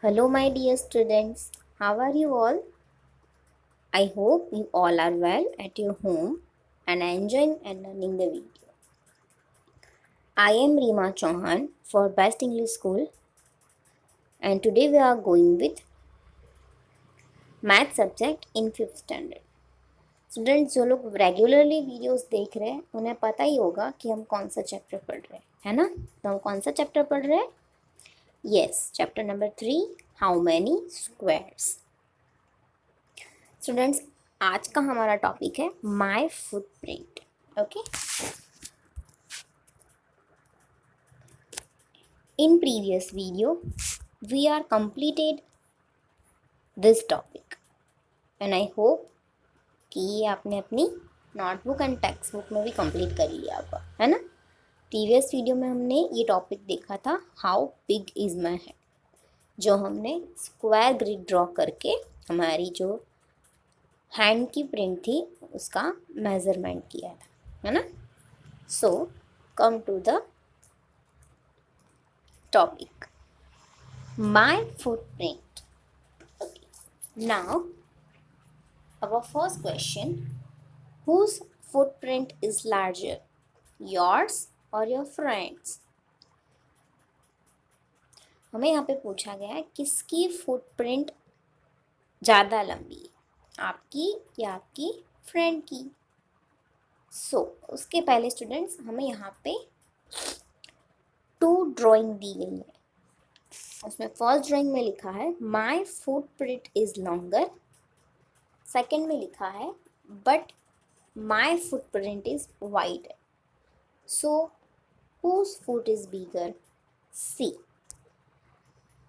Hello, my dear students. How are you all? I hope you all are well at your home and enjoying and learning the video. I am Rima Chauhan for Best English School, and today we are going with math subject in 5th standard. Students जो लोग regularly videos देख रहे हैं उन्हें पता ही होगा कि हम कौन सा चैप्टर पढ़ रहे हैं, है ना? तो हम कौन सा चैप्टर पढ़ रहे हैं? Yes, chapter number 3, how many squares. Students, आज का हमारा टॉपिक है my footprint. Okay, in previous video we are completed this topic and I hope कि ये आपने अपनी नोटबुक एंड टेक्स्ट बुक में भी कंप्लीट कर लिया होगा, है ना? प्रीवियस वीडियो में हमने ये टॉपिक देखा था how big is my head, जो हमने स्क्वायर ग्रिड ड्रॉ करके हमारी जो हैंड की प्रिंट थी उसका मेज़रमेंट किया था, है ना? So come to the topic, my footprint. Okay. Now, our first question, whose footprint is larger, yours or your friends? हमें यहाँ पे पूछा गया है किसकी फुटप्रिंट ज़्यादा लंबी है, आपकी या आपकी फ्रेंड की। उसके पहले स्टूडेंट्स हमें यहाँ पे 2 ड्राइंग दी गई है। उसमें फर्स्ट ड्राइंग में लिखा है my footprint is longer, second में लिखा है but my footprint is wide. So whose foot is bigger? See.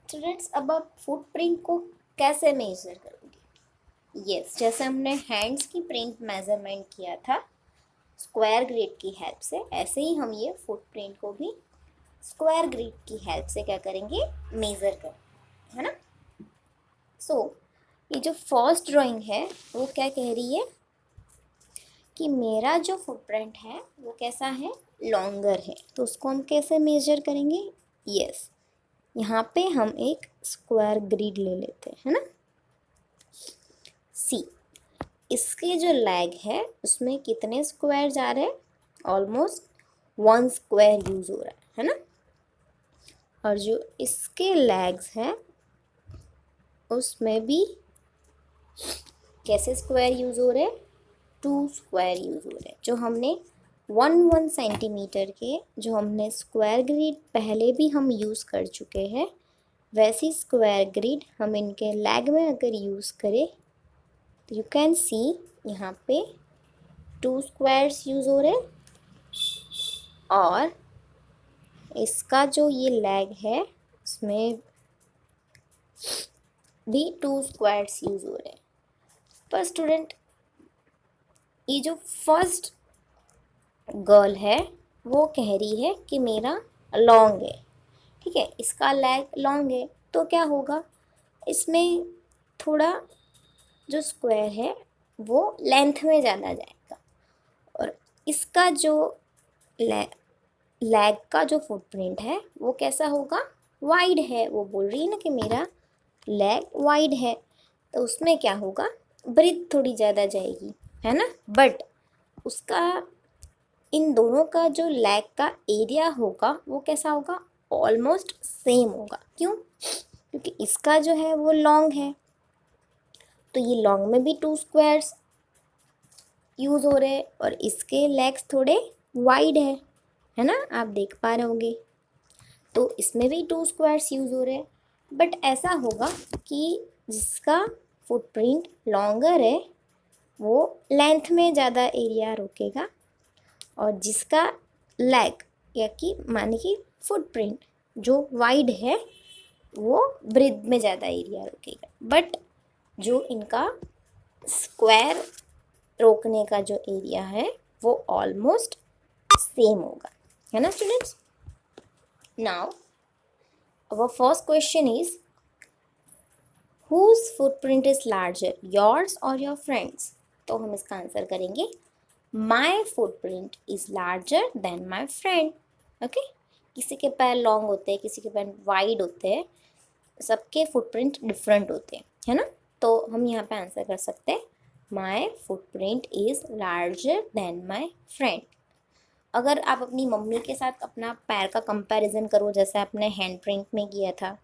Students, अब आप फुटप्रिंट को कैसे मेजर करोगे? यस, जैसे हमने हैंड्स की प्रिंट मेजरमेंट किया था स्क्वायर ग्रिड की हेल्प से, ऐसे ही हम ये फुटप्रिंट को भी स्क्वायर ग्रिड की हेल्प से क्या करेंगे? मेज़र करेंगे, है ना? ये जो फर्स्ट ड्राइंग है वो क्या कह रही है कि मेरा जो फुटप्रिंट है वो कैसा है? लॉन्गर है। तो उसको हम कैसे मेजर करेंगे? यस, यहाँ पे हम एक स्क्वायर ग्रिड ले लेते हैं, है ना? सी, इसके जो लेग है उसमें कितने स्क्वायर जा रहे हैं? ऑलमोस्ट 1 स्क्वायर यूज हो रहा है ना? और जो इसके लेग्स हैं उसमें भी कैसे स्क्वायर यूज हो रहे हैं? 2 स्क्वायर यूज हो रहे हैं। जो हमने 1 सेंटीमीटर के जो हमने स्क्वायर ग्रिड पहले भी हम यूज़ कर चुके हैं, वैसी स्क्वायर ग्रिड हम इनके लेग में अगर यूज़ करें तो यू कैन सी यहाँ पे 2 स्क्वायर्स यूज़ हो रहे हैं और इसका जो ये लेग है उसमें भी 2 स्क्वायर्स यूज़ हो रहे हैं। पर स्टूडेंट, ये जो फर्स्ट गर्ल है वो कह रही है कि मेरा लॉन्ग है, ठीक है, इसका लेग लॉन्ग है, तो क्या होगा? इसमें थोड़ा जो स्क्वायर है वो लेंथ में ज़्यादा जाएगा और इसका जो लेग का जो फुटप्रिंट है वो कैसा होगा? वाइड है। वो बोल रही है ना कि मेरा लेग वाइड है, तो उसमें क्या होगा? ब्रीथ थोड़ी ज़्यादा जाएगी, है ना? बट उसका इन दोनों का जो लेग का एरिया होगा वो कैसा होगा? ऑलमोस्ट सेम होगा। क्यों? क्योंकि इसका जो है वो लॉन्ग है, तो ये लॉन्ग में भी 2 स्क्वायर्स यूज़ हो रहे हैं और इसके लेग्स थोड़े वाइड है ना? आप देख पा रहे होंगे। तो इसमें भी 2 स्क्वायर्स यूज़ हो रहे हैं। बट ऐसा होगा कि जिसका फुटप्रिंट लॉन्गर है वो लेंथ में ज़्यादा एरिया रोकेगा और जिसका लेग या कि माने कि फुटप्रिंट जो वाइड है वो ब्रेथ में ज़्यादा एरिया रोकेगा। बट जो इनका स्क्वायर रोकने का जो एरिया है वो ऑलमोस्ट सेम होगा, है ना students? Now our first question is whose footprint is larger, yours or your friends? तो हम इसका आंसर करेंगे my footprint is larger than my friend. Okay, किसी के पैर लॉन्ग होते हैं, किसी के पैर वाइड होते हैं, सबके फुटप्रिंट डिफरेंट होते हैं, है ना। तो हम यहाँ पे आंसर कर सकते हैं my footprint is larger than my friend. अगर आप अपनी मम्मी के साथ अपना पैर का कंपैरिजन करो जैसे आपने हैंड प्रिंट में किया था,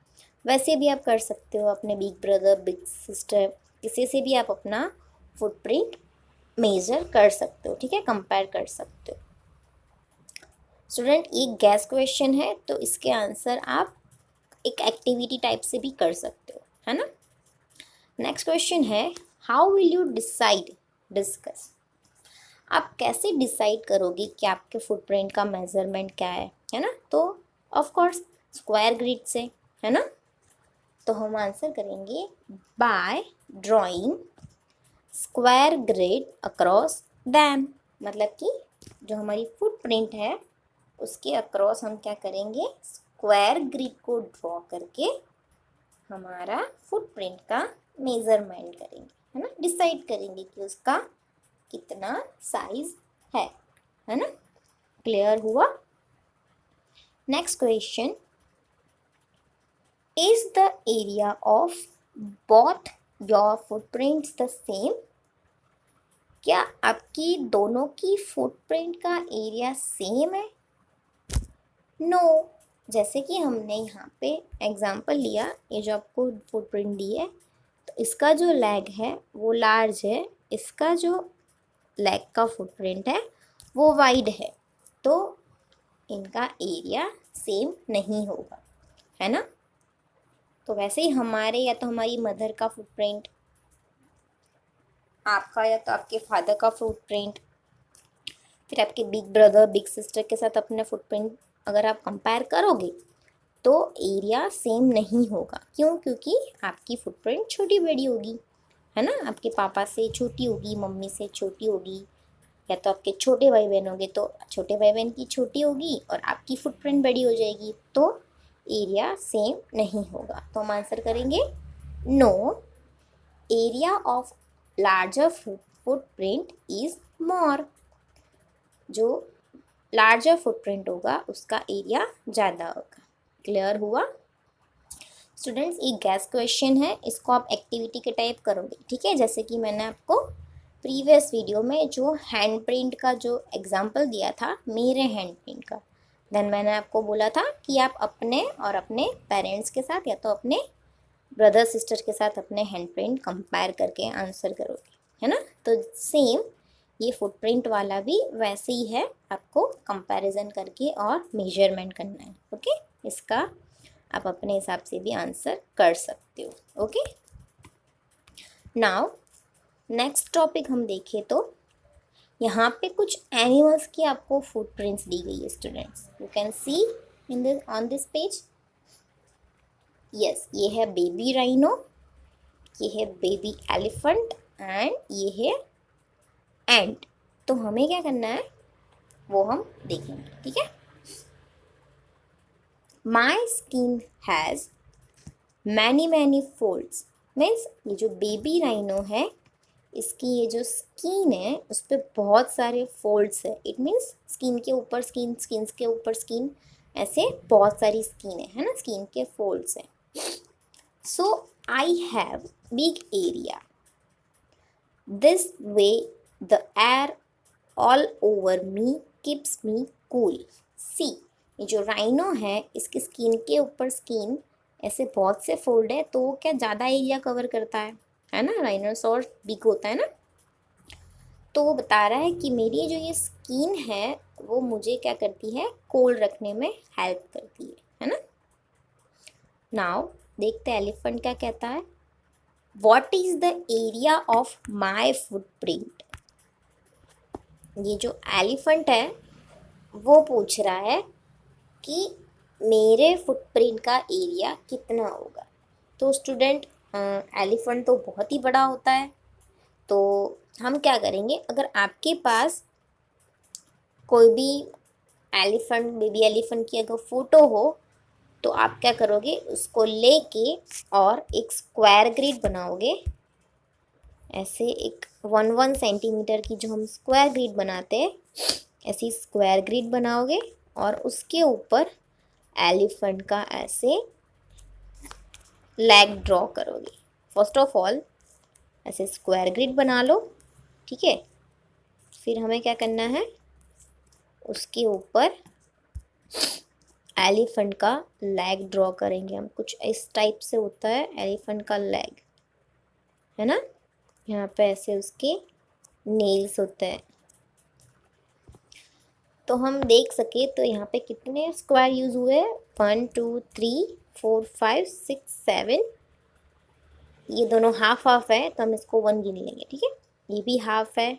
वैसे भी आप कर सकते हो अपने बिग ब्रदर बिग सिस्टर किसी से भी आप अपना फुटप्रिंट मेजर कर सकते हो, ठीक है, कंपेयर कर सकते हो। स्टूडेंट ये गैस क्वेश्चन है तो इसके आंसर आप एक एक्टिविटी टाइप से भी कर सकते हो, है ना। नेक्स्ट क्वेश्चन है हाउ विल यू डिस्कस। आप कैसे डिसाइड करोगे कि आपके फुटप्रिंट का मेजरमेंट क्या है ना। तो ऑफ कोर्स स्क्वायर ग्रिड से, है ना। तो हम आंसर करेंगे by drawing square grid across them. मतलब कि जो हमारी फुटप्रिंट है उसके अक्रॉस हम क्या करेंगे, स्क्वायर ग्रिड को ड्रॉ करके हमारा फुटप्रिंट का मेजरमेंट करेंगे, है ना। डिसाइड करेंगे कि उसका कितना साइज है ना। क्लियर हुआ। Next question, is the area of both your footprints the same. क्या आपकी दोनों की फुटप्रिंट का एरिया सेम है। नो जैसे कि हमने यहाँ पे एग्जांपल लिया, ये जो आपको फुटप्रिंट दी है तो इसका जो लेग है वो लार्ज है, इसका जो लेग का फुटप्रिंट है वो वाइड है, तो इनका एरिया सेम नहीं होगा, है ना। तो वैसे ही हमारे या तो हमारी मदर का फुटप्रिंट, आपका या तो आपके फादर का फुटप्रिंट, फिर आपके बिग ब्रदर बिग सिस्टर के साथ अपने फुटप्रिंट अगर आप कंपेयर करोगे तो एरिया सेम नहीं होगा। क्यों, क्योंकि आपकी फुटप्रिंट छोटी बड़ी होगी, है ना। आपके पापा से छोटी होगी, मम्मी से छोटी होगी, या तो आपके छोटे भाई बहन होंगे तो छोटे भाई बहन की छोटी होगी और आपकी फुटप्रिंट बड़ी हो जाएगी, तो एरिया सेम नहीं होगा। तो हम आंसर करेंगे no, area of larger footprint is more. जो लार्जर फुटप्रिंट होगा उसका एरिया ज़्यादा होगा। क्लियर हुआ। स्टूडेंट्स एक गैस क्वेश्चन है, इसको आप एक्टिविटी के टाइप करोगे, ठीक है। जैसे कि मैंने आपको प्रीवियस वीडियो में जो हैंड प्रिंट का जो एग्जांपल दिया था मेरे हैंड प्रिंट का, देन मैंने आपको बोला था कि आप अपने और अपने पेरेंट्स के साथ या तो अपने ब्रदर सिस्टर के साथ अपने हैंड प्रिंट कंपेयर करके आंसर करोगे, है ना। तो सेम ये फुटप्रिंट वाला भी वैसे ही है, आपको कंपैरिजन करके और मेजरमेंट करना है, ओके। इसका आप अपने हिसाब से भी आंसर कर सकते हो, ओके। नाउ नेक्स्ट टॉपिक हम देखें तो यहाँ पे कुछ एनिमल्स की आपको फुटप्रिंट्स दी गई है students, you can C in this on this page. Yes, ये है बेबी राइनो, ये है बेबी एलिफेंट एंड ये है एंट। तो हमें क्या करना है वो हम देखेंगे, ठीक है। My skin has many folds, means ये जो बेबी राइनो है इसकी ये जो स्किन है उस पर बहुत सारे फोल्ड्स है। इट मीन्स स्किन के ऊपर स्किन, स्किन के ऊपर स्किन, ऐसे बहुत सारी स्किन है ना, स्किन के फोल्ड्स हैं। So I have big area, this way the air all over me keeps me cool. See ये जो राइनो है इसकी स्किन के ऊपर स्किन ऐसे बहुत से फोल्ड है, तो वो क्या ज़्यादा एरिया कवर करता है ना। राइनोसॉर बिग होता है ना, तो वो बता रहा है कि मेरी जो ये स्किन है वो मुझे क्या करती है, कोल्ड रखने में हेल्प करती है ना। नाउ देखते हैं एलिफेंट क्या कहता है। What is the area of my footprint. ये जो एलिफेंट है वो पूछ रहा है कि मेरे फुटप्रिंट का एरिया कितना होगा। तो स्टूडेंट एलिफेंट तो बहुत ही बड़ा होता है, तो हम क्या करेंगे, अगर आपके पास कोई भी एलिफेंट, बेबी एलिफेंट की अगर फ़ोटो हो तो आप क्या करोगे, उसको लेके और एक स्क्वायर ग्रिड बनाओगे। ऐसे एक 1 सेंटीमीटर की जो हम स्क्वायर ग्रिड बनाते हैं ऐसी स्क्वायर ग्रिड बनाओगे और उसके ऊपर एलिफेंट का ऐसे लेग ड्रॉ करोगे। फर्स्ट ऑफ ऑल ऐसे स्क्वायर ग्रिड बना लो, ठीक है। फिर हमें क्या करना है, उसके ऊपर एलिफेंट का लेग ड्रॉ करेंगे हम। कुछ इस टाइप से होता है एलिफेंट का लेग, है ना। यहाँ पे ऐसे उसके नेल्स होते हैं। तो हम देख सके तो यहाँ पे कितने स्क्वायर यूज़ हुए, 1 2 3 4 5 6 7। ये दोनों हाफ हाफ है तो हम इसको 1 गिन लेंगे, ठीक है। ये भी हाफ है,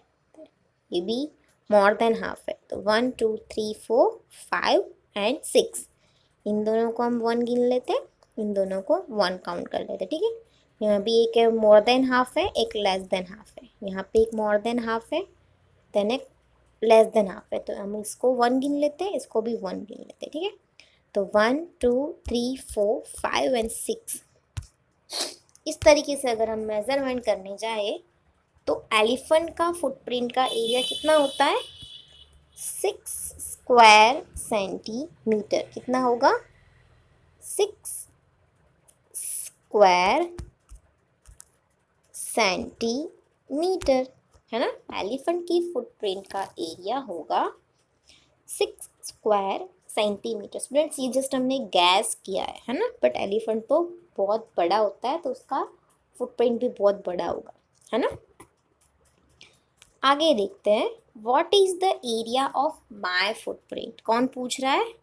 ये भी मोर देन हाफ है, तो 1 2 3 4 5 एंड 6। इन दोनों को हम 1 गिन लेते हैं, इन दोनों को 1 काउंट कर लेते हैं, ठीक है। यहाँ भी एक है मोर देन हाफ है, एक लेस देन हाफ है। यहाँ पे एक मोर देन हाफ है, देन एक लेस देन हाफ है। तो हम इसको 1 गिन लेते हैं, इसको भी 1 गिन लेते हैं, ठीक है। तो 1 2 3 4 5 एंड 6। इस तरीके से अगर हम मेज़रमेंट करने जाए तो एलिफेंट का फुटप्रिंट का एरिया कितना होता है, 6 स्क्वायर सेंटीमीटर। कितना होगा, 6 स्क्वायर सेंटीमीटर, है ना। एलिफेंट की फुटप्रिंट का एरिया होगा 6 स्क्वायर सेंटीमीटर। स्टूडेंट्स ये जस्ट हमने गैस किया है ना, बट एलिफेंट तो बहुत बड़ा होता है तो उसका फुटप्रिंट भी बहुत बड़ा होगा, है ना। आगे देखते हैं, what is the area of my footprint. कौन पूछ रहा है,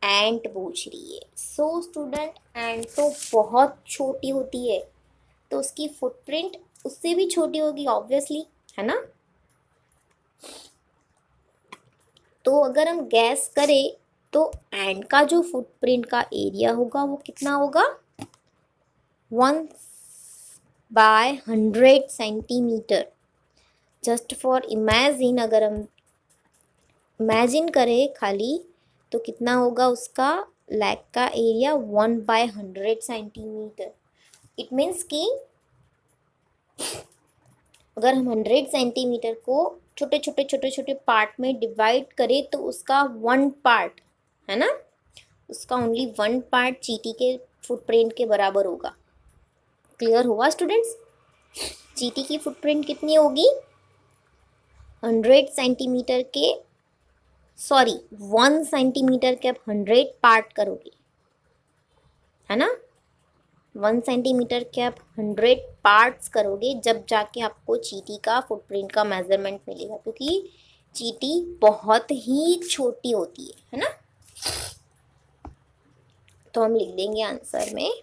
एंट पूछ रही है। सो स्टूडेंट, एंट तो बहुत छोटी होती है तो उसकी फुटप्रिंट उससे भी छोटी होगी ऑब्वियसली, है ना। तो अगर हम गैस करें तो एंट का जो फुटप्रिंट का एरिया होगा वो कितना होगा, 1/100 सेंटीमीटर। जस्ट फॉर इमेजिन, अगर हम इमेजिन करें खाली तो कितना होगा उसका लेग का एरिया, 1/100 सेंटीमीटर। इट मीन्स कि अगर हम 100 सेंटीमीटर को छोटे छोटे छोटे छोटे पार्ट में डिवाइड करें तो उसका 1 पार्ट, है ना, उसका ओनली 1 पार्ट चींटी के फुटप्रिंट के बराबर होगा। क्लियर हुआ स्टूडेंट्स। चींटी की फुटप्रिंट कितनी होगी, 100 सेंटीमीटर के, सॉरी 1 सेंटीमीटर के आप 100 पार्ट करोगे, है ना। 1 सेंटीमीटर के आप 100 पार्ट्स करोगे जब जाके आपको चींटी का फुटप्रिंट का मेजरमेंट मिलेगा, क्योंकि चींटी बहुत ही छोटी होती है ना। तो हम लिख देंगे आंसर में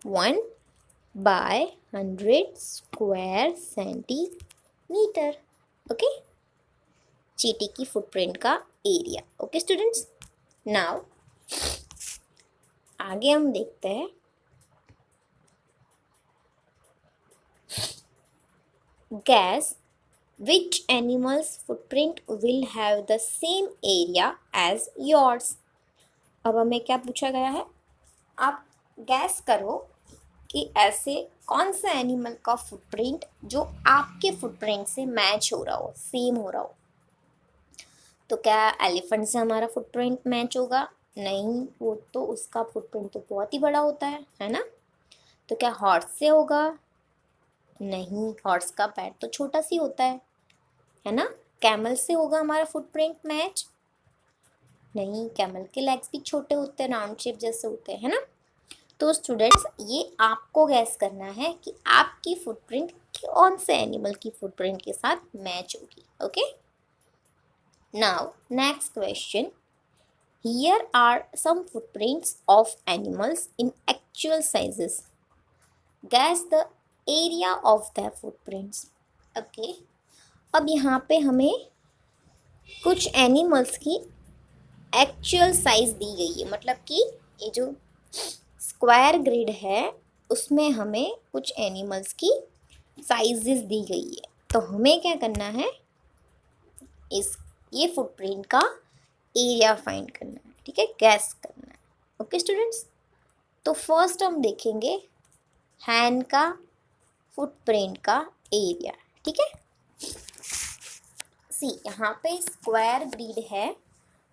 1/100 स्क्वायर सेंटीमीटर। ओके, चींटी की फुटप्रिंट का एरिया। ओके स्टूडेंट्स, नाउ आगे हम देखते हैं, guess which animal's footprint will have the same area as yours। अब हमें क्या पूछा गया है, आप गैस करो कि ऐसे कौन सा एनिमल का फुटप्रिंट जो आपके फुटप्रिंट से मैच हो रहा हो, सेम हो रहा हो। तो क्या एलिफेंट से हमारा फुटप्रिंट मैच होगा, नहीं, वो तो उसका फुटप्रिंट तो बहुत ही बड़ा होता है ना। तो क्या हॉर्स से होगा, नहीं, हॉर्स का पैर तो छोटा सी होता है ना। कैमल से होगा हमारा फुटप्रिंट मैच, नहीं, कैमल के लेग्स भी छोटे होते हैं, राउंड शेप जैसे होते हैं, है ना। तो स्टूडेंट्स ये आपको गैस करना है कि आपकी फुटप्रिंट कौन से एनिमल की फुटप्रिंट के साथ मैच होगी। Okay, now next question, here are some footprints of animals in actual sizes, guess the area of the footprints. Okay, अब यहाँ पे हमें कुछ एनिमल्स की एक्चुअल साइज दी गई है, मतलब कि ये जो स्क्वायर ग्रिड है उसमें हमें कुछ एनिमल्स की साइजेस दी गई है। तो हमें क्या करना है, ये फुटप्रिंट का एरिया फाइंड करना है, ठीक है, गैस करना है। ओके स्टूडेंट्स, तो फर्स्ट हम देखेंगे हैंड का फुटप्रिंट का एरिया, ठीक है। सी, यहाँ पे स्क्वायर ग्रिड है,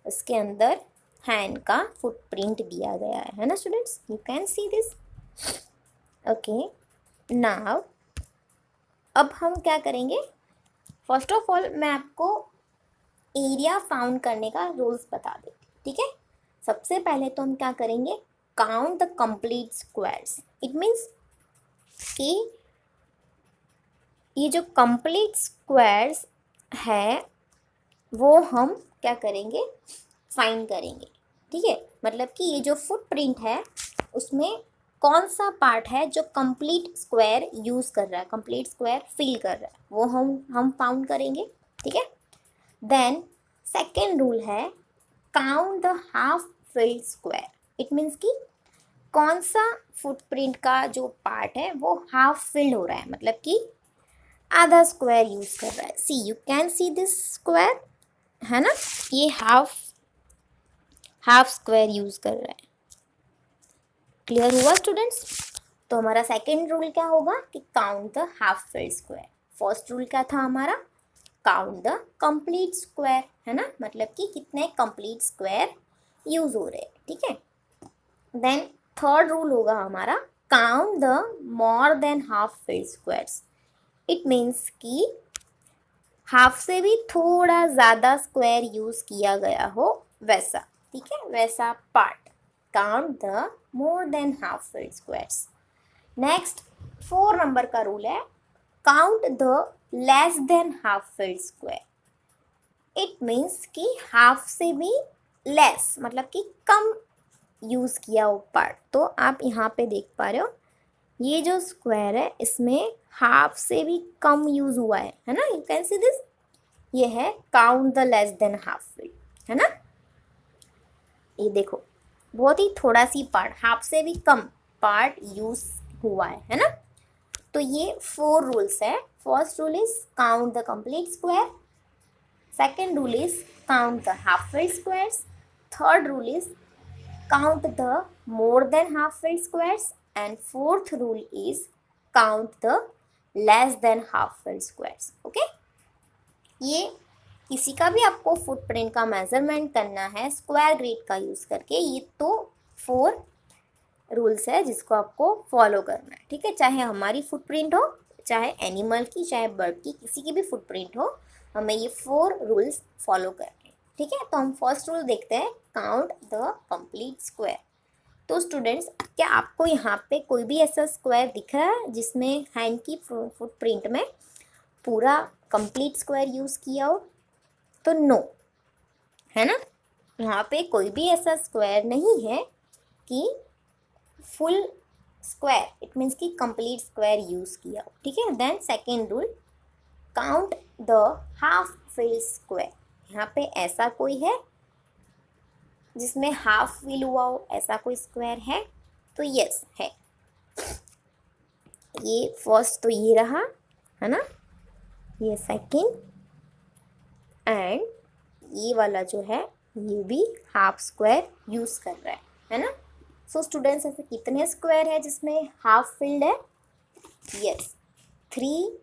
उसके अंदर हैंड का फुटप्रिंट दिया गया है ना students, you can see this. Okay, now अब हम क्या करेंगे, फर्स्ट ऑफ ऑल मैं आपको एरिया फाउंड करने का रूल्स बता देती हूँ, ठीक है। सबसे पहले तो हम क्या करेंगे, count the complete squares. It means कि ये जो कंप्लीट स्क्वायर्स है वो हम क्या करेंगे, फाइंड करेंगे, ठीक है। मतलब कि ये जो फुटप्रिंट है उसमें कौन सा पार्ट है जो कंप्लीट स्क्वायर यूज़ कर रहा है, कंप्लीट स्क्वायर फिल कर रहा है, वो हम फाउंड करेंगे, ठीक है। देन सेकेंड रूल है count the half filled square. It means कि कौन सा फुटप्रिंट का जो पार्ट है वो हाफ फिल्ड हो रहा है, मतलब कि आधा स्क्वायर यूज़ कर रहा है। See you can see this square, है ना, ये हाफ स्क्वायर यूज़ कर रहा है। क्लियर हुआ स्टूडेंट्स। तो हमारा सेकेंड रूल क्या होगा कि count the half filled square. First rule क्या था हमारा, काउंट द कंप्लीट स्क्वायर, है ना, मतलब कि कितने कंप्लीट स्क्वायर यूज हो रहे हैं, ठीक है। देन थर्ड रूल होगा हमारा count the more than half filled squares. It means कि हाफ से भी थोड़ा ज़्यादा स्क्वायर यूज किया गया हो वैसा, ठीक है, वैसा part. Count the more than half filled squares. Next 4 number का रूल है count the less than half filled square. It means कि हाफ से भी लेस, मतलब कि कम यूज़ किया हो पार्ट। तो आप यहाँ पे देख पा रहे हो ये जो स्क्वायर है इसमें हाफ से भी कम यूज़ हुआ है ना, यू कैन सी दिस। ये है count the less than half field, है ना। ये देखो बहुत ही थोड़ा सी पार्ट, हाफ से भी कम पार्ट यूज हुआ है ना। तो ये 4 रूल्स है। First rule is count the complete square, second rule is count the half filled squares, third rule is count the more than half filled squares, and fourth rule is count the less than half filled squares. Okay, ये किसी का भी आपको footprint का measurement करना है square grid का use करके, ये तो 4 रूल्स है जिसको आपको फॉलो करना है, ठीक है। चाहे हमारी फुटप्रिंट हो, चाहे एनिमल की, चाहे बर्ड की, किसी की भी फुटप्रिंट हो, हमें ये 4 रूल्स फॉलो करने हैं, ठीक है। तो हम फर्स्ट रूल देखते हैं काउंट द कंप्लीट स्क्वायर। तो स्टूडेंट्स क्या आपको यहाँ पे कोई भी ऐसा स्क्वायर दिख रहा है जिसमें हैंड की फुटप्रिंट में पूरा कंप्लीट स्क्वायर यूज़ किया हो? तो नो, है ना, यहाँ पे कोई भी ऐसा स्क्वायर नहीं है कि फुल स्क्वायर, इट मीन्स कि कंप्लीट स्क्वायर यूज़ किया हो, ठीक है। Then second rule count the half filled square. यहाँ पे ऐसा कोई है जिसमें हाफ फिल हुआ हो, ऐसा कोई स्क्वायर है? तो यस है। ये फर्स्ट तो ये रहा, है ना, ये सेकंड, एंड ये वाला जो है ये भी हाफ स्क्वायर यूज़ कर रहा है ना। सो स्टूडेंट्स ऐसे कितने स्क्वायर है जिसमें हाफ फिल्ड है? यस, 3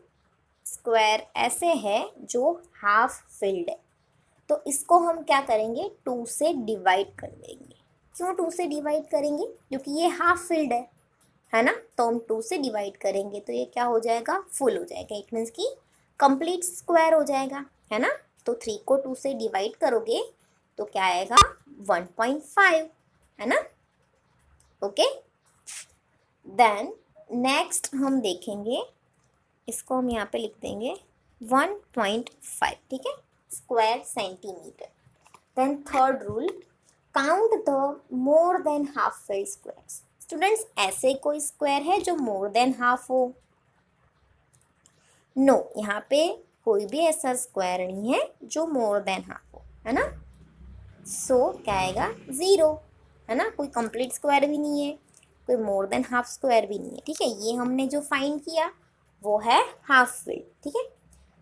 स्क्वायर ऐसे है जो हाफ फिल्ड है। तो इसको हम क्या करेंगे, 2 से डिवाइड कर देंगे। क्यों 2 से डिवाइड करेंगे? क्योंकि ये हाफ फिल्ड है ना। तो हम 2 से डिवाइड करेंगे तो ये क्या हो जाएगा, फुल हो जाएगा। इट मीन्स कि कंप्लीट स्क्वायर हो जाएगा, है ना। तो 3 को 2 से डिवाइड करोगे तो क्या आएगा, 1.5, है ना। ओके, देन नेक्स्ट हम देखेंगे, इसको हम यहाँ पे लिख देंगे 1.5, ठीक है, square centimetre. Then third rule count the more than half filled squares. Students ऐसे कोई स्क्वायर है जो मोर देन हाफ हो? नो, यहाँ पे कोई भी ऐसा स्क्वायर नहीं है जो मोर देन हाफ हो, है ना। सो क्या आएगा, 0, है ना। कोई कंप्लीट स्क्वायर भी नहीं है, कोई मोर देन हाफ स्क्वायर भी नहीं है, ठीक है। ये हमने जो फाइंड किया वो है हाफ फिल्ड, ठीक है।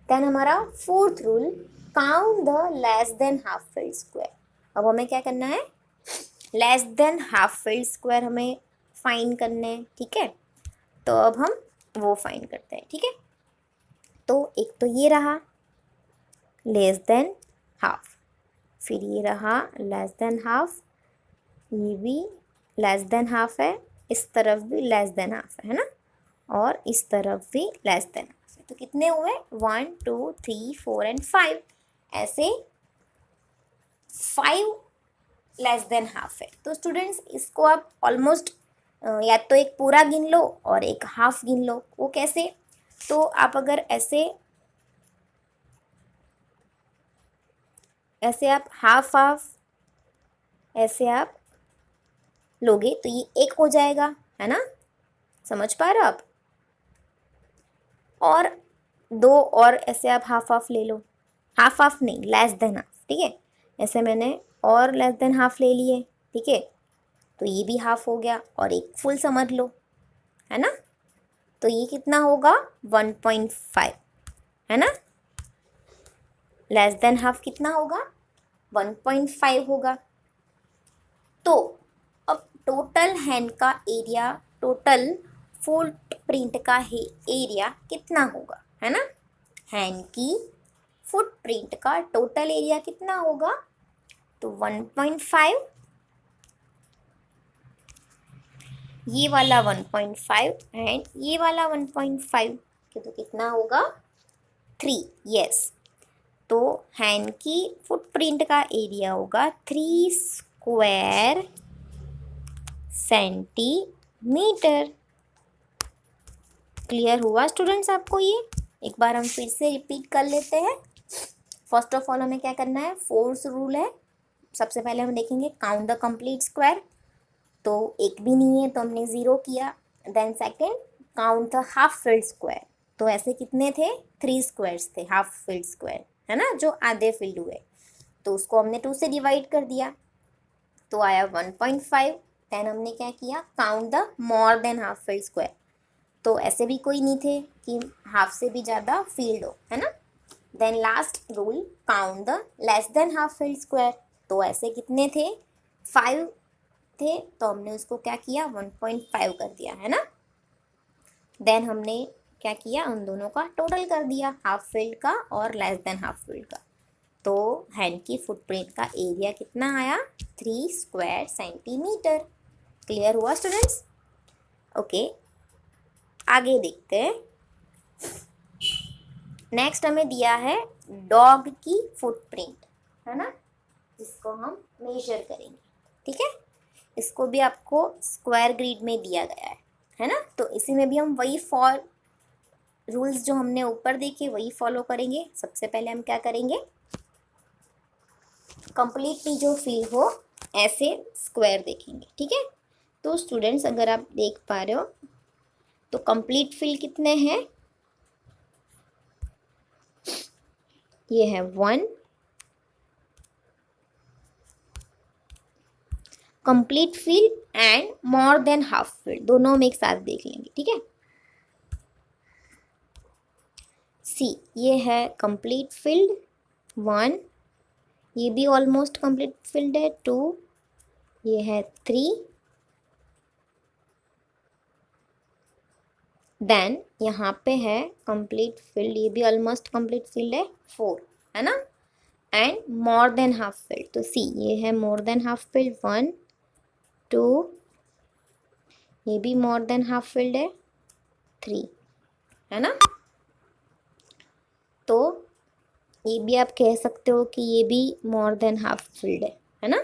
देन हमारा fourth rule count the less than half filled square. अब हमें क्या करना है, less than half filled square हमें फाइंड करने हैं, ठीक है। तो अब हम वो फाइंड करते हैं, ठीक है। तो एक तो ये रहा लेस देन हाफ, फिर ये रहा लेस देन हाफ, ये भी लेस देन हाफ है, इस तरफ भी लेस देन हाफ है ना, और इस तरफ भी लेस देन हाफ है। तो कितने हुए 1 2 3 4 एंड 5, ऐसे 5 लेस देन हाफ है। तो स्टूडेंट्स इसको आप ऑलमोस्ट या तो एक पूरा गिन लो और एक हाफ गिन लो। वो कैसे? तो आप अगर ऐसे आप हाफ हाफ ऐसे आप लोगे तो ये एक हो जाएगा, है ना, समझ पा रहे हो आप। और दो और ऐसे आप हाफ हाफ ले लो, हाफ हाफ नहीं लेस देन हाफ, ठीक है। ऐसे मैंने और लेस देन हाफ ले लिए, ठीक है, तो ये भी हाफ हो गया और एक फुल समझ लो, है ना। तो ये कितना होगा 1.5, है ना। लेस देन हाफ कितना होगा 1.5 होगा। तो अब टोटल हैंड का एरिया, टोटल फुटप्रिंट का एरिया कितना होगा, है ना। हैंड की फुटप्रिंट का टोटल एरिया कितना होगा, तो 1.5, ये वाला 1.5 एंड ये वाला 1.5, तो कितना होगा 3, यस। तो हैंड की फुटप्रिंट का एरिया होगा 3 स्क्वायर सेंटीमीटर। क्लियर हुआ स्टूडेंट्स आपको ये? एक बार हम फिर से रिपीट कर लेते हैं। फर्स्ट ऑफ ऑल हमें क्या करना है, फोर्स रूल है। सबसे पहले हम देखेंगे काउंट द कंप्लीट स्क्वायर, तो एक भी नहीं है तो हमने 0 किया। Then second count the half filled square, तो ऐसे कितने थे 3 स्क्वायर्स थे हाफ फिल्ड स्क्वायर, है ना, जो आधे फिल्ड हुए, तो उसको हमने 2 से डिवाइड कर दिया तो आया 1.5। देन हमने क्या किया, count the more than half filled square, तो ऐसे भी कोई नहीं थे कि हाफ से भी ज़्यादा फील्ड हो, है ना। Then last rule count the less than half filled square, तो ऐसे कितने थे 5 थे, तो हमने उसको क्या किया 1.5 कर दिया, है ना। देन हमने क्या किया, उन दोनों का टोटल कर दिया, हाफ फील्ड का और लेस देन हाफ फील्ड का। तो हैंड की फुटप्रिंट का एरिया कितना आया 3 स्क्वायर सेंटीमीटर। क्लियर हुआ स्टूडेंट्स? ओके, आगे देखते हैं। नेक्स्ट हमें दिया है डॉग की फुटप्रिंट, है ना, जिसको हम मेजर करेंगे, ठीक है। इसको भी आपको स्क्वायर ग्रिड में दिया गया है ना। तो इसी में भी हम वही रूल्स जो हमने ऊपर देखे वही फॉलो करेंगे। सबसे पहले हम क्या करेंगे, कंप्लीटली जो फील हो ऐसे स्क्वायर देखेंगे, ठीक है। तो स्टूडेंट्स अगर आप देख पा रहे हो तो कंप्लीट फील कितने हैं, ये है 1, complete field and more than half field, दोनों में एक साथ देख लेंगे, ठीक है। सी, ये है कंप्लीट फील्ड 1, ये भी ऑलमोस्ट कंप्लीट फील्ड है 2, ये है 3, देन यहाँ पे है कंप्लीट फील्ड, ये भी ऑलमोस्ट कंप्लीट फील्ड है 4, है ना, and more than half field, तो सी ये है मोर देन हाफ फील्ड 1 2, ये भी मोर देन हाफ फील्ड है 3, है ना। तो ये भी आप कह सकते हो कि ये भी मोर देन हाफ फील्ड है ना,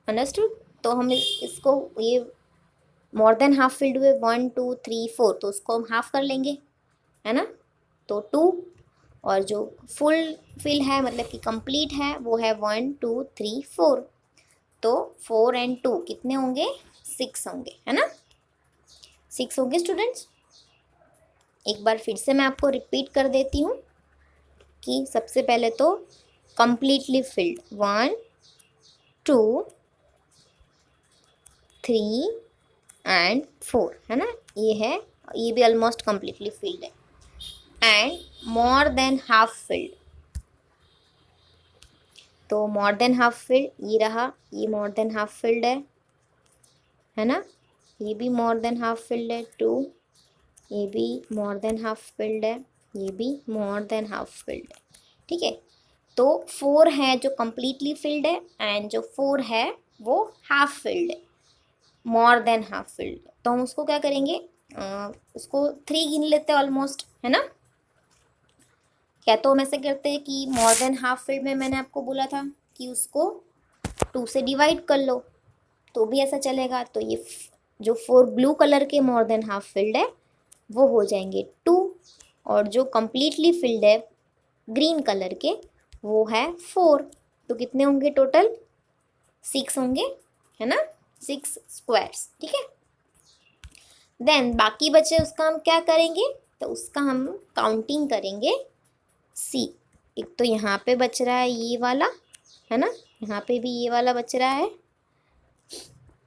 अंडरस्टूड। तो हम इसको ये मोर देन हाफ फील्ड हुए 1 2 3 4, तो उसको हम हाफ कर लेंगे, है ना, तो 2, और जो फुल फिल है मतलब कि कंप्लीट है वो है 1 2 3 4, तो 4 एंड 2 कितने होंगे 6 होंगे, है ना, 6 होंगे स्टूडेंट्स। एक बार फिर से मैं आपको रिपीट कर देती हूँ कि सबसे पहले तो कंप्लीटली फिल्ड 1 2 3 एंड 4, है ना, ये है, ये भी ऑलमोस्ट कंप्लीटली फिल्ड है, and more than half field, तो मोर देन हाफ फील्ड ये रहा, ये मोर देन हाफ फील्ड है ना, ये भी मोर देन हाफ फील्ड है 2, ये भी मोर देन हाफ फील्ड है, ये भी मोर देन हाफ फील्ड है, ठीक है। तो 4 है जो कंप्लीटली फिल्ड है एंड जो 4 है वो हाफ फिल्ड है। मोर देन हाफ फिल्ड, तो हम उसको क्या करेंगे, उसको 3 गिन लेते हैं ऑलमोस्ट, है ना। क्या तो हम ऐसे करते हैं कि मोर देन हाफ फिल्ड में मैंने आपको बोला था कि उसको 2 से डिवाइड कर लो, तो भी ऐसा चलेगा। तो ये जो 4 ब्लू कलर के मोर देन हाफ फिल्ड है वो हो जाएंगे 2, और जो कम्प्लीटली फिल्ड है ग्रीन कलर के वो है 4। तो कितने होंगे टोटल, 6 होंगे, है ना, 6 स्क्वायर्स, ठीक है। देन बाकी बचे उसका हम क्या करेंगे, तो उसका हम काउंटिंग करेंगे सी। एक तो यहाँ पे बच रहा है ये वाला, है ना, यहाँ पे भी ये वाला बच रहा है,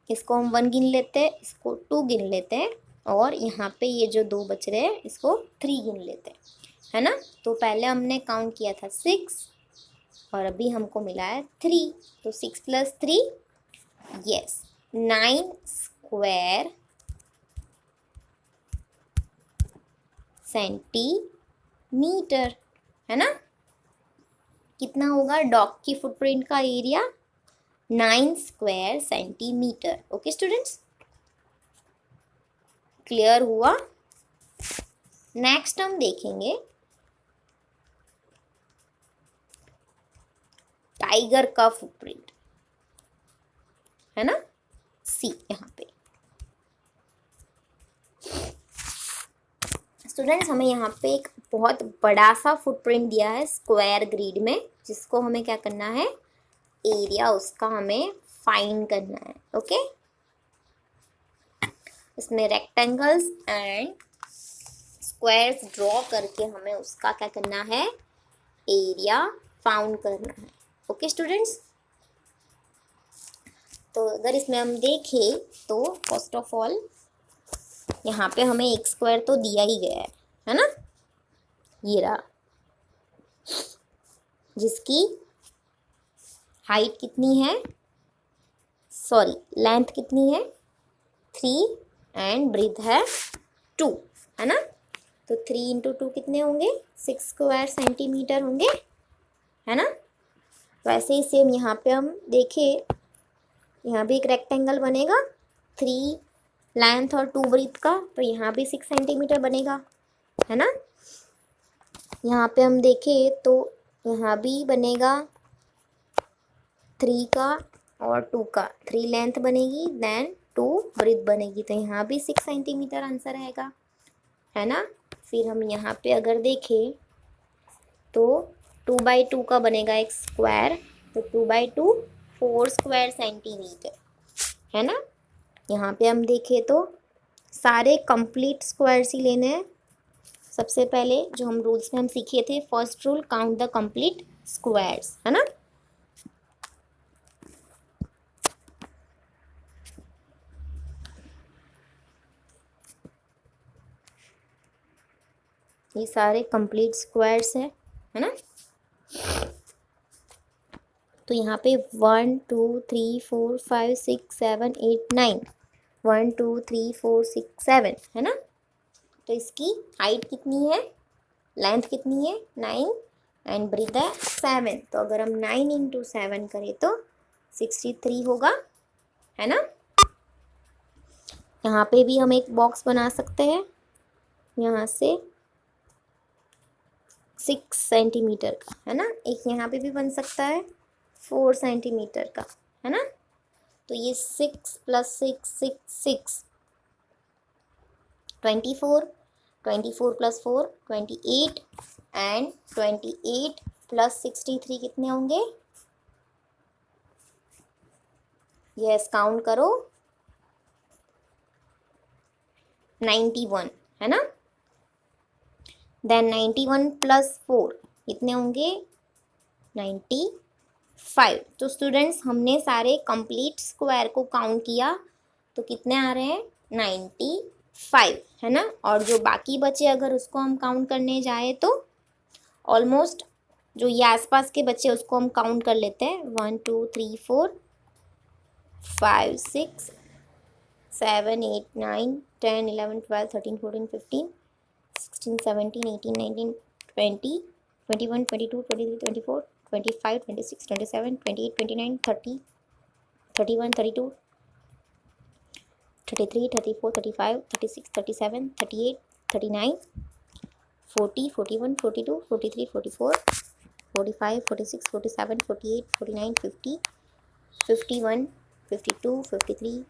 इसको हम 1 गिन लेते हैं, इसको 2 गिन लेते हैं, और यहाँ पे ये जो 2 बच रहे हैं इसको 3 गिन लेते हैं, है ना। तो पहले हमने काउंट किया था 6 और अभी हमको मिला है 3, तो 6 + 3, यस 9 स्क्वायर सेंटीमीटर, है ना। कितना होगा डॉग की फुटप्रिंट का area, 9 square centimetre. Okay students, clear हुआ। नेक्स्ट हम देखेंगे टाइगर का फुटप्रिंट, है ना, सी यहाँ पे। स्टूडेंट्स हमें यहाँ पे एक बहुत बड़ा सा फुटप्रिंट दिया है स्क्वायर ग्रिड में, जिसको हमें क्या करना है, एरिया उसका हमें फाइंड करना है। ओके, इसमें रेक्टेंगल्स एंड स्क्वायर्स ड्रॉ करके हमें उसका क्या करना है, एरिया फाउंड करना है। ओके स्टूडेंट्स, तो अगर इसमें हम देखें तो फर्स्ट ऑफ ऑल यहाँ पे हमें एक स्क्वायर तो दिया ही गया है ना, ये रहा, जिसकी हाइट कितनी है, सॉरी लेंथ कितनी है 3 एंड ब्रीथ है 2, है ना। तो 3 × 2 कितने होंगे, 6 स्क्वायर सेंटीमीटर होंगे, है ना। वैसे ही सेम यहाँ पे हम देखें, यहाँ भी एक रेक्टेंगल बनेगा 3 लेंथ और 2 ब्रीथ का, तो यहाँ भी 6 सेंटीमीटर बनेगा, है ना। यहाँ पे हम देखें तो यहाँ भी बनेगा 3 का और 2 का, 3 लेंथ बनेगी देन 2 ब्रीथ बनेगी, तो यहाँ भी 6 सेंटीमीटर आंसर आएगा, है ना। फिर हम यहाँ पे अगर देखें तो 2/2 का बनेगा एक स्क्वायर, तो 2/2 4 स्क्वायर सेंटीमीटर, है ना। यहाँ पे हम देखें तो सारे कंप्लीट स्क्वायर्स ही लेने हैं। सबसे पहले जो हम रूल्स में हम सीखे थे, first rule count the complete squares, है ना। ये सारे कंप्लीट स्क्वायर्स है ना। तो यहाँ पे 1 2 3 4 5 6 7 8 9, 1 2 3 4 6 7, है ना। तो इसकी हाइट कितनी है, लेंथ कितनी है 9 एंड ब्रीथ है 7, तो अगर हम 9 × 7 करें तो 63 होगा, है ना। यहाँ पे भी हम एक बॉक्स बना सकते हैं, यहाँ से 6 सेंटीमीटर का, है ना। एक यहाँ पे भी बन सकता है 4 सेंटीमीटर का, है ना। तो ये 6 + 6 6 6 24, 24 + 4 28 एंड 28 + 63 कितने होंगे, यस काउंट करो 91, है ना। देन 91 + 4 कितने होंगे 95। तो स्टूडेंट्स हमने सारे कंप्लीट स्क्वायर को काउंट किया तो कितने आ रहे हैं 95, है ना। और जो बाकी बचे अगर उसको हम काउंट करने जाए तो ऑलमोस्ट जो ये आसपास के बच्चे उसको हम काउंट कर लेते हैं, 1 2 3 4 5 6 7 8 9 10 11 12 13 14 15 16 17 18 19 20 21 22 23 24 25 26 27 28 29 30 31 32 33, 34, 35, 36, 37, 38, 39, 40, 41, 42, 43, 44, 45, 46, 47, 48, 49, 50, 51, 52, 53,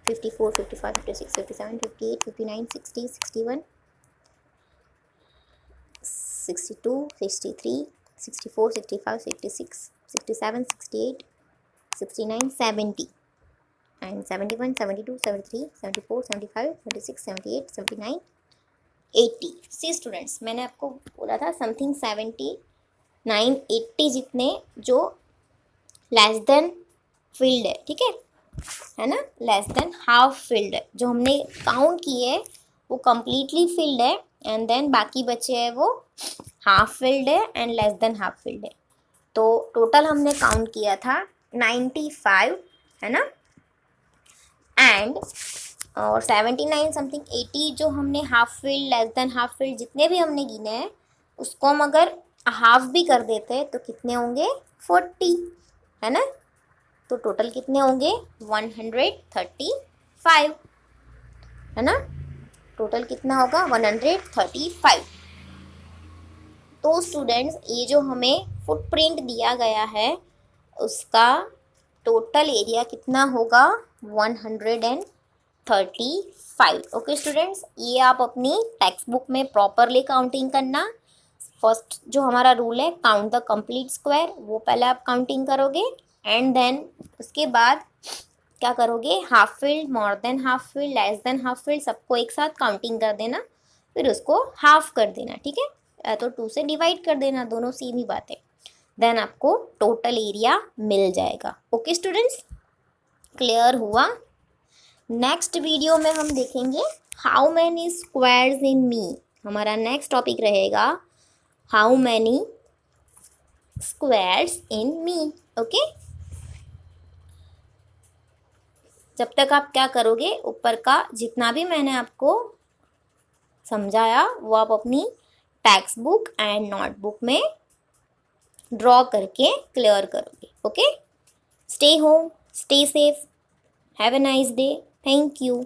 54, 55, 56, 57, 58, 59, 60, 61, 62, 63, 64, 65, 66, 67, 68, 69, 70 and 71, 72, 73, 74, 75, 76, 78, 79, 80. सी स्टूडेंट्स, मैंने आपको बोला था समथिंग 79, 80 जितने जो लेस देन फिल्ड है, ठीक है ना, लेस देन हाफ फिल्ड है, जो हमने काउंट किए है वो कम्प्लीटली फिल्ड है एंड देन बाकी बचे हैं वो हाफ फिल्ड है and less than half field है। तो टोटल हमने काउंट किया था 95, है ना, एंड और 79 समथिंग 80 जो हमने half field less than half field जितने भी हमने गिने हैं उसको हम अगर हाफ भी कर देते तो कितने होंगे 40, है ना। तो टोटल कितने होंगे 135, है ना, टोटल कितना होगा 135। तो स्टूडेंट्स ये जो हमें फुटप्रिंट दिया गया है उसका टोटल एरिया कितना होगा 135। ओके स्टूडेंट्स, ये आप अपनी टेक्स्ट बुक में प्रॉपरली काउंटिंग करना। फर्स्ट जो हमारा रूल है काउंट द कंप्लीट स्क्वायर, वो पहले आप काउंटिंग करोगे एंड देन उसके बाद क्या करोगे हाफ फील्ड, मोर than half field, less than half field सबको एक साथ काउंटिंग कर देना, फिर उसको हाफ कर देना, ठीक है, तो 2 से डिवाइड कर देना, दोनों सेम ही बात है, देन आपको टोटल एरिया मिल जाएगा। ओके स्टूडेंट्स, क्लियर हुआ। नेक्स्ट वीडियो में हम देखेंगे हाउ मैनी स्क्वायर्स इन मी, हमारा नेक्स्ट टॉपिक रहेगा how many squares in me. Okay, जब तक आप क्या करोगे ऊपर का जितना भी मैंने आपको समझाया वो आप अपनी टेक्स्ट बुक एंड नोटबुक में ड्रॉ करके क्लियर करोगे। Okay, stay home, stay safe, have a nice day, thank you.